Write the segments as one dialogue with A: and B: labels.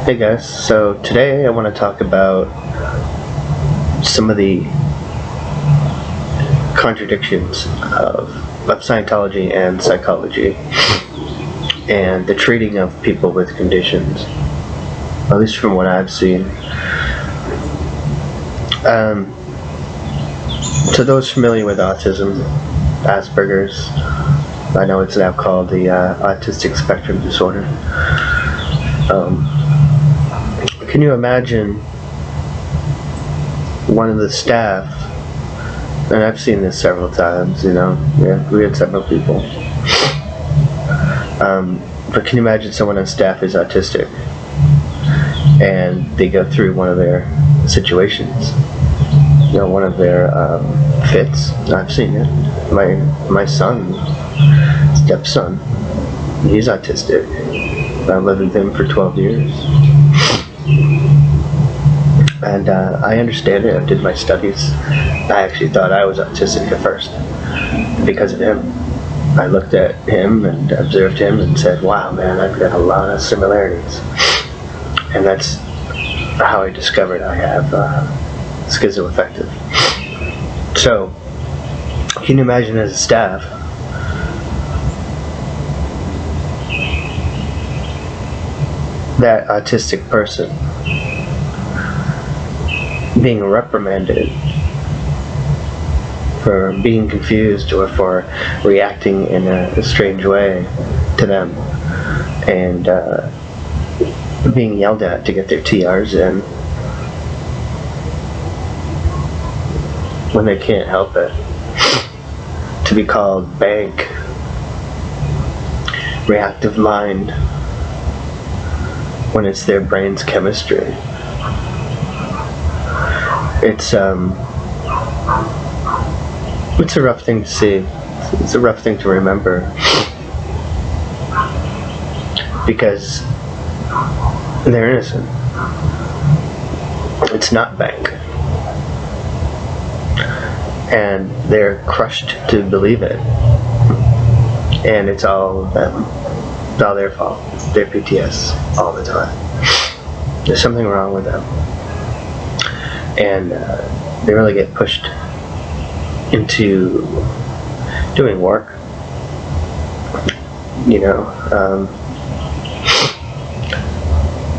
A: Hey guys, so today I want to talk about some of the contradictions of Scientology and psychology and the treating of people with conditions, at least from what I've seen. To those familiar with autism, Asperger's, I know it's now called the autistic spectrum disorder. Can you imagine one of the staff, and I've seen this several times, we had several people, but can you imagine someone on staff is autistic and they go through one of their situations, one of their fits? I've seen it. My son, stepson, he's autistic. I lived with him for 12 years. And I understand it. I did my studies. I actually thought I was autistic at first because of him. I looked at him and observed him and said, wow, man, I've got a lot of similarities. And that's how I discovered I have schizoaffective. So, can you imagine as a staff, that autistic person being reprimanded for being confused or for reacting in a strange way to them, and being yelled at to get their TRs in when they can't help it, to be called bank, reactive mind, when it's their brain's chemistry. It's a rough thing to see. It's a rough thing to remember, because they're innocent. It's not bank, and they're crushed to believe it, and it's all them. It's all their fault. It's their PTS all the time. There's something wrong with them. And they really get pushed into doing work.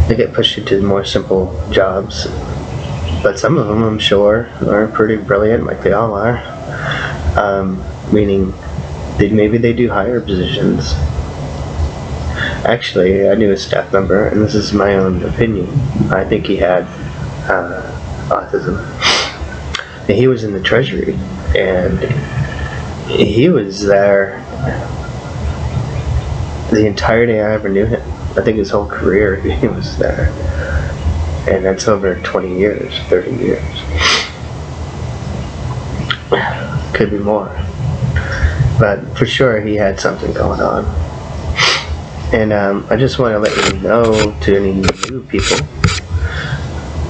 A: They get pushed into more simple jobs. But some of them, I'm sure, are pretty brilliant, like they all are. Meaning, maybe they do higher positions. Actually, I knew a staff member, and this is my own opinion. I think he had autism. And he was in the treasury, and he was there the entire day I ever knew him. I think his whole career he was there, and that's over 20 years, 30 years. Could be more, but for sure he had something going on. And I just want to let you know, to any new people,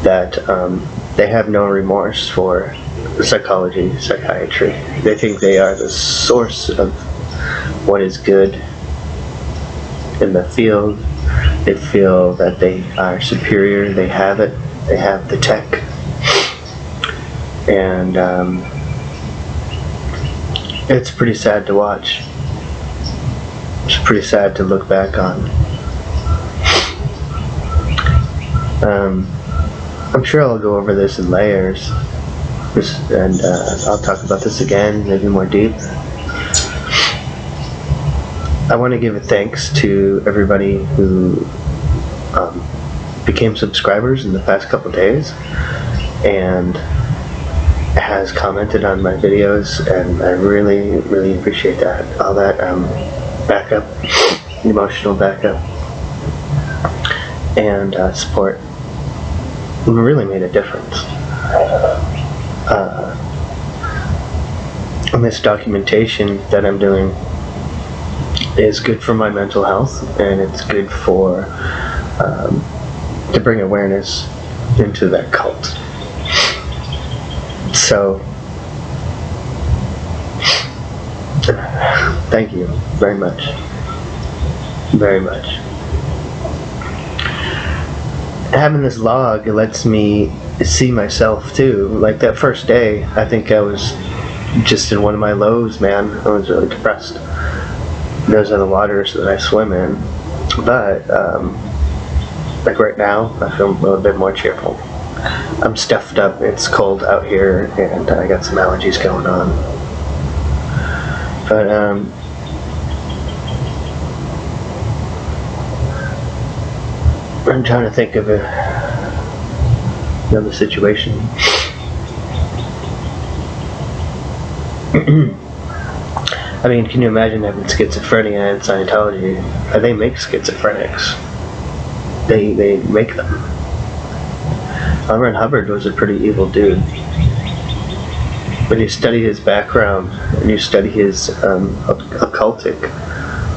A: that they have no remorse for psychology, psychiatry. They think they are the source of what is good in the field. They feel that they are superior. They have it. They have the tech. And it's pretty sad to watch. It's pretty sad to look back on. I'm sure I'll go over this in layers, and I'll talk about this again, maybe more deep. I want to give a thanks to everybody who became subscribers in the past couple days and has commented on my videos, and I really, really appreciate that. All that backup, emotional backup, and support really made a difference. And this documentation that I'm doing is good for my mental health, and it's good for to bring awareness into that cult. So thank you very much. Very much. having this log, it lets me see myself too. Like that first day, I think I was just in one of my lows, man. I was really depressed. Those are the waters that I swim in. But like right now, I feel a little bit more cheerful. I'm stuffed up. It's cold out here, and I got some allergies going on. But I'm trying to think of another situation. I mean, can you imagine having schizophrenia in Scientology? They make schizophrenics. They make them. Reverend Hubbard was a pretty evil dude. When you study his background and you study his occultic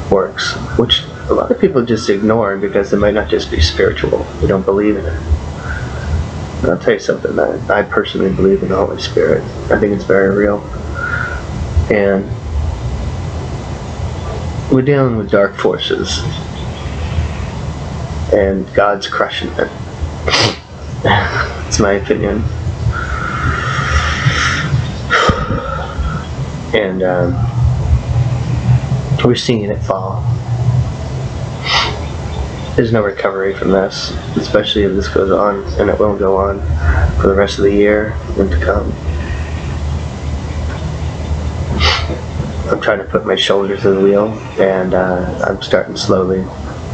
A: works, which a lot of people just ignore because it might not just be spiritual. They don't believe in it. And I'll tell you something, I personally believe in the Holy Spirit. I think it's very real. And we're dealing with dark forces. And God's crushing it. It's my opinion. And we're seeing it fall. There's no recovery from this, especially if this goes on, and it will go on for the rest of the year and to come. I'm trying to put my shoulder to the wheel, and I'm starting slowly.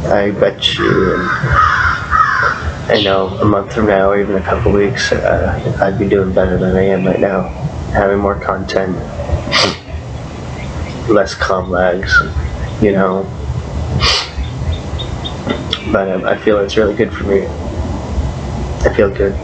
A: I bet you, I know a month from now, or even a couple weeks, I'd be doing better than I am right now. Having more content, less calm legs, you know. But I feel it's really good for me. I feel good.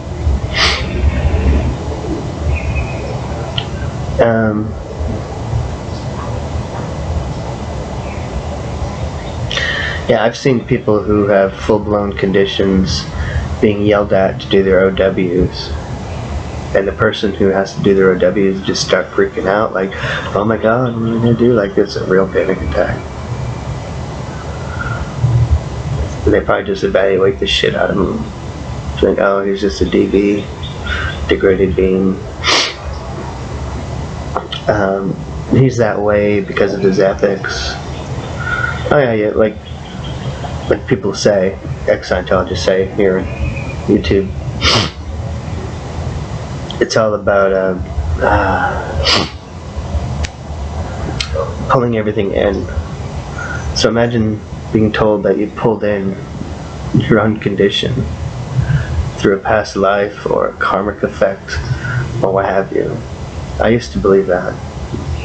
A: Yeah, I've seen people who have full-blown conditions being yelled at to do their OWs. And the person who has to do their OWs just start freaking out like, oh my god, what am I going to do? Like, it's a real panic attack. They probably just evaluate the shit out of him. Think, oh, he's just a DB, degraded being. He's that way because of his ethics. Oh yeah, like people say, ex-Scientologists say here on YouTube. It's all about pulling everything in. So imagine being told that you pulled in your own condition through a past life or a karmic effect or what have you. I used to believe that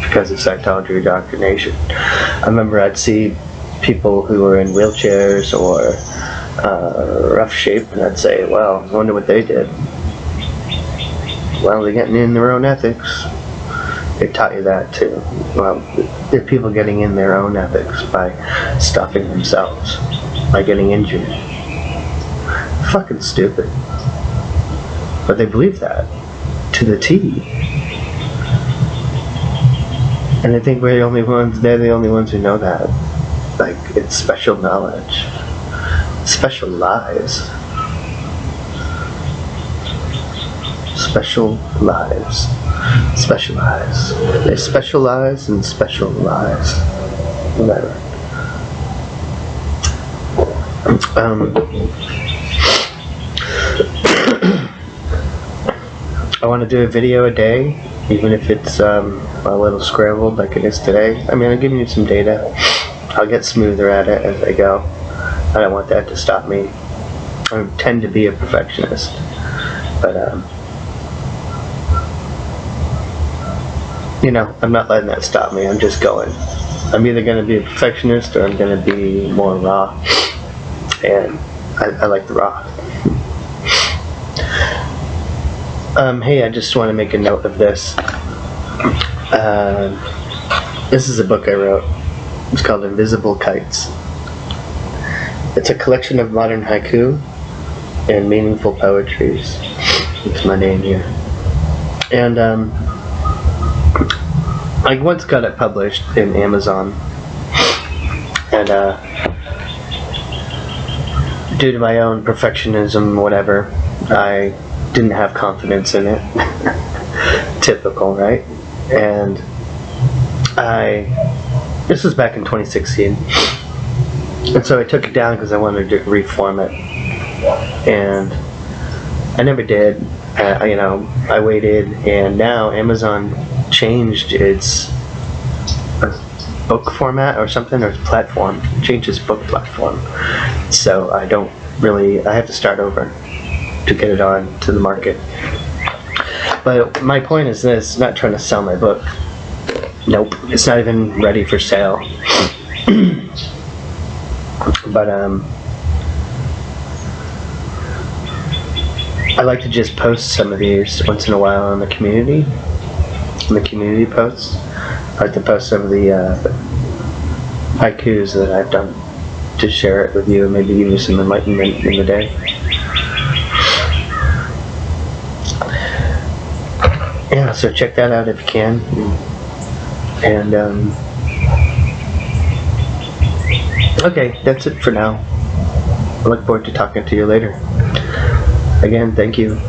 A: because of Scientology indoctrination. I remember I'd see people who were in wheelchairs or rough shape, and I'd say, well, I wonder what they did. Well, they're getting in their own ethics. They taught you that too. Well, there are people getting in their own ethics by stopping themselves, by getting injured. Fucking stupid. But they believe that to the T. And I think we're the only ones, they're the only ones who know that. Like, it's special knowledge. Special lies. Special lies. Specialize. They specialize in special lies. Whatever. I want to do a video a day, even if it's a little scrambled like it is today. I mean, I'm giving you some data. I'll get smoother at it as I go. I don't want that to stop me. I tend to be a perfectionist, but you know, I'm not letting that stop me. I'm just going. I'm either going to be a perfectionist or I'm going to be more raw. And I like the raw. Hey, I just want to make a note of this. This is a book I wrote. It's called Invisible Kites. It's a collection of modern haiku and meaningful poetries. It's my name here. And I once got it published in Amazon, and due to my own perfectionism, whatever, I didn't have confidence in it. Typical, right? And this was back in 2016, and so I took it down because I wanted to reform it, and I never did. I waited, and now Amazon changed its book format or something, or platform, changed its book platform. So I have to start over to get it on to the market. But my point is this, not trying to sell my book. Nope, it's not even ready for sale. But I like to just post some of these once in a while on the community posts. I like to post some of the haikus that I've done to share it with you and maybe give you some enlightenment in the day. Yeah, so check that out if you can. And okay, that's it for now. I look forward to talking to you later. Again, thank you.